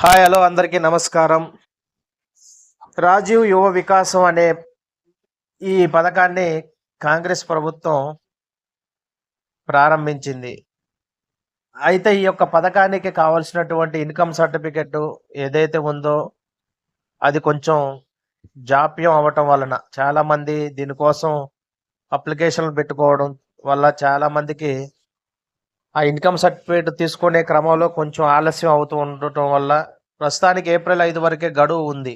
Hi hello అందరికీ నమస్కారం. రాజీవ్ యువ వికాసం అనే ఈ పథకాన్ని కాంగ్రెస్ ప్రభుత్వం ప్రారంభించింది. అయితే ఈ యొక్క పథకానికి కావాల్సినటువంటి ఇన్కమ్ సర్టిఫికెట్ ఏదైతే ఉందో అది కొంచెం జాప్యం అవ్వటం వలన చాలామంది దీనికోసం అప్లికేషన్లు పెట్టుకోవడం వల్ల చాలామందికి ఆ ఇన్కమ్ సర్టిఫికేట్ తీసుకునే క్రమంలో కొంచెం ఆలస్యం అవుతూ ఉండటం వల్ల ప్రస్తుతానికి ఏప్రిల్ 5 వరకే గడువు ఉంది.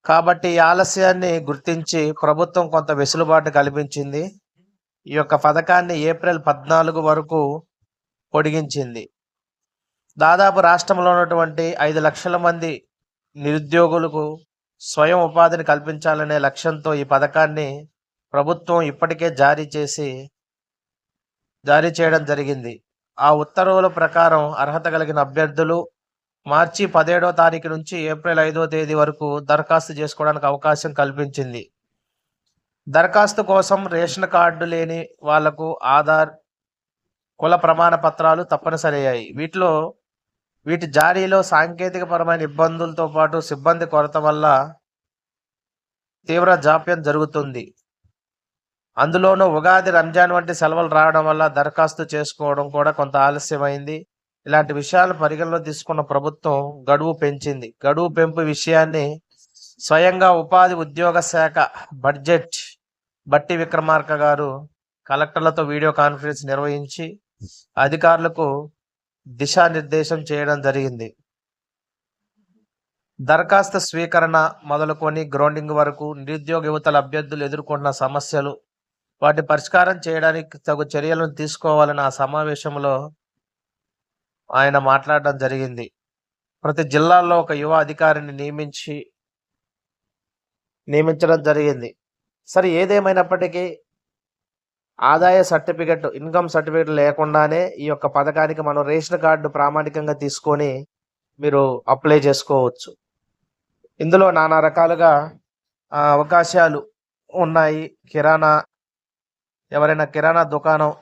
కాబట్టి ఈ ఆలస్యాన్ని గుర్తించి ప్రభుత్వం కొంత వెసులుబాటు కల్పించింది. ఈ యొక్క పథకాన్ని ఏప్రిల్ 14 వరకు పొడిగించింది. దాదాపు రాష్ట్రంలో ఉన్నటువంటి 5 లక్షల మంది నిరుద్యోగులకు స్వయం ఉపాధిని కల్పించాలనే లక్ష్యంతో ఈ పథకాన్ని ప్రభుత్వం ఇప్పటికే జారీ చేయడం జరిగింది. ఆ ఉత్తర్వుల ప్రకారం అర్హత కలిగిన అభ్యర్థులు మార్చి 17వ తారీఖు నుంచి ఏప్రిల్ 5వ తేదీ వరకు దరఖాస్తు చేసుకోవడానికి అవకాశం కల్పించింది. దరఖాస్తు కోసం రేషన్ కార్డు లేని వాళ్లకు ఆధార్, కుల ప్రమాణ పత్రాలు తప్పనిసరి అయ్యాయి. వీటి జారీలో సాంకేతికపరమైన ఇబ్బందులతో పాటు సిబ్బంది కొరత వల్ల తీవ్ర జాప్యం జరుగుతుంది. అందులోనూ ఉగాది, రంజాన్ వంటి సెలవులు రావడం వల్ల దరఖాస్తు చేసుకోవడం కూడా కొంత ఆలస్యమైంది. ఇలాంటి విషయాలు పరిగణలో తీసుకున్న ప్రభుత్వం గడువు పెంచింది. గడువు పెంపు విషయాన్ని స్వయంగా ఉపాధి ఉద్యోగ శాఖ బట్టి విక్రమార్క గారు కలెక్టర్లతో వీడియో కాన్ఫరెన్స్ నిర్వహించి అధికారులకు దిశానిర్దేశం చేయడం జరిగింది. దరఖాస్తు స్వీకరణ మొదలుకొని గ్రౌండింగ్ వరకు నిరుద్యోగ యువతల అభ్యర్థులు ఎదుర్కొన్న సమస్యలు, వాటి పరిష్కారం చేయడానికి తగు చర్యలను తీసుకోవాలని ఆ సమావేశంలో ఆయన మాట్లాడడం జరిగింది. ప్రతి జిల్లాలో ఒక యువ అధికారిని నియమించడం జరిగింది. సరే, ఏదేమైనప్పటికీ ఆదాయ సర్టిఫికెట్, ఇన్కమ్ సర్టిఫికెట్ లేకుండానే ఈ యొక్క పథకానికి మనం రేషన్ కార్డు ప్రామాణికంగా తీసుకొని మీరు అప్లై చేసుకోవచ్చు. ఇందులో నానా రకాలుగా అవకాశాలు ఉన్నాయి. ఎవరైనా కిరాణా దుకాణం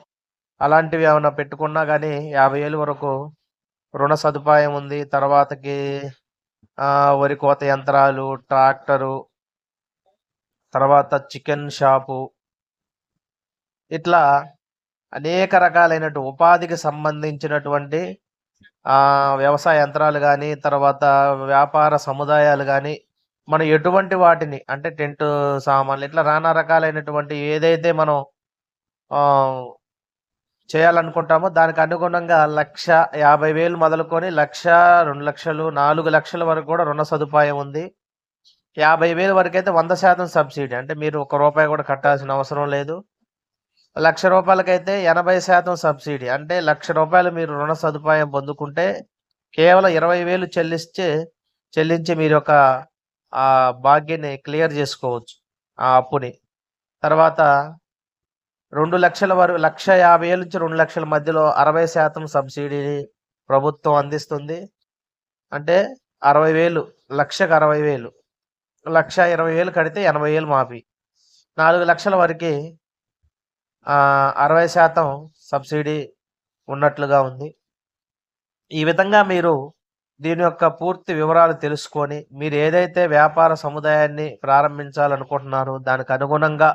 అలాంటివి ఏమైనా పెట్టుకున్నా కానీ 50,000 వరకు రుణ సదుపాయం ఉంది. తర్వాతకి వరి కోత యంత్రాలు, ట్రాక్టరు, తర్వాత చికెన్ షాపు, ఇట్లా అనేక రకాలైనటువంటి ఉపాధికి సంబంధించినటువంటి వ్యవసాయ యంత్రాలు కానీ, తర్వాత వ్యాపార సముదాయాలు కానీ, మనం ఎటువంటి వాటిని అంటే టెంట్ సామాన్లు, ఇట్లా నానా రకాలైనటువంటి ఏదైతే మనం చేయాలనుకుంటామో దానికి అనుగుణంగా 1,50,000 మొదలుకొని 1,00,000, 2,00,000, 4,00,000 వరకు కూడా రుణ సదుపాయం ఉంది. 50,000 వరకు అయితే 100% సబ్సిడీ, అంటే మీరు ₹1 కూడా కట్టాల్సిన అవసరం లేదు. ₹1,00,000 80% సబ్సిడీ, అంటే ₹1,00,000 మీరు రుణ సదుపాయం పొందుకుంటే కేవలం 20,000 చెల్లించి మీరు ఒక భాగ్యాన్ని క్లియర్ చేసుకోవచ్చు, ఆ అప్పుని. తర్వాత 2,00,000 వరకు, 1,50,000 నుంచి 2,00,000 మధ్యలో 60% సబ్సిడీని ప్రభుత్వం అందిస్తుంది. అంటే 60,000, 1,00,000కి 60,000, 1,20,000 కడితే 80,000 మాఫీ. 4,00,000 వరకు 60% సబ్సిడీ ఉన్నట్లుగా ఉంది. ఈ విధంగా మీరు దీని యొక్క పూర్తి వివరాలు తెలుసుకొని మీరు ఏదైతే వ్యాపార సముదాయాన్ని ప్రారంభించాలనుకుంటున్నారో దానికి అనుగుణంగా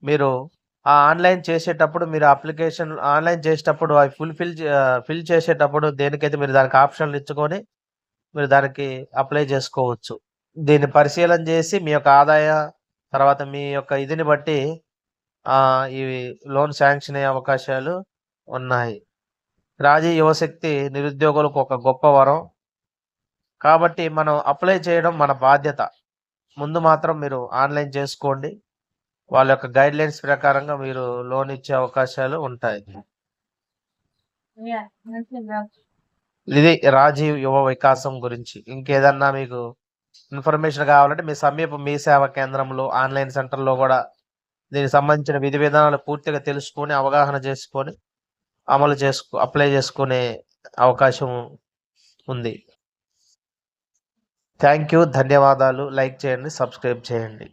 మీరు ఆన్లైన్ చేసేటప్పుడు, మీరు అప్లికేషన్ ఆన్లైన్ చేసేటప్పుడు అవి ఫిల్ చేసేటప్పుడు దేనికైతే మీరు దానికి ఆప్షన్లు ఇచ్చుకొని మీరు దానికి అప్లై చేసుకోవచ్చు. దీన్ని పరిశీలన చేసి మీ యొక్క ఆదాయ, తర్వాత మీ యొక్క ఇదిని బట్టి ఈ లోన్ శాంక్షన్ అయ్యే అవకాశాలు ఉన్నాయి. రాజీ యువశక్తి నిరుద్యోగులకు ఒక గొప్ప వరం. కాబట్టి మనం అప్లై చేయడం మన బాధ్యత. ముందు మాత్రం మీరు ఆన్లైన్ చేసుకోండి. వాళ్ళ యొక్క గైడ్ లైన్స్ ప్రకారంగా మీరు లోన్ ఇచ్చే అవకాశాలు ఉంటాయి. ఇది రాజీవ్ యువ వికాసం గురించి. ఇంకేదన్నా మీకు ఇన్ఫర్మేషన్ కావాలంటే మీ సమీప మీ సేవా కేంద్రంలో, ఆన్లైన్ సెంటర్లో కూడా దీనికి సంబంధించిన విధి విధానాలు పూర్తిగా తెలుసుకొని, అవగాహన చేసుకొని అప్లై చేసుకునే అవకాశం ఉంది. థ్యాంక్ యూ, ధన్యవాదాలు. లైక్ చేయండి, సబ్స్క్రైబ్ చేయండి.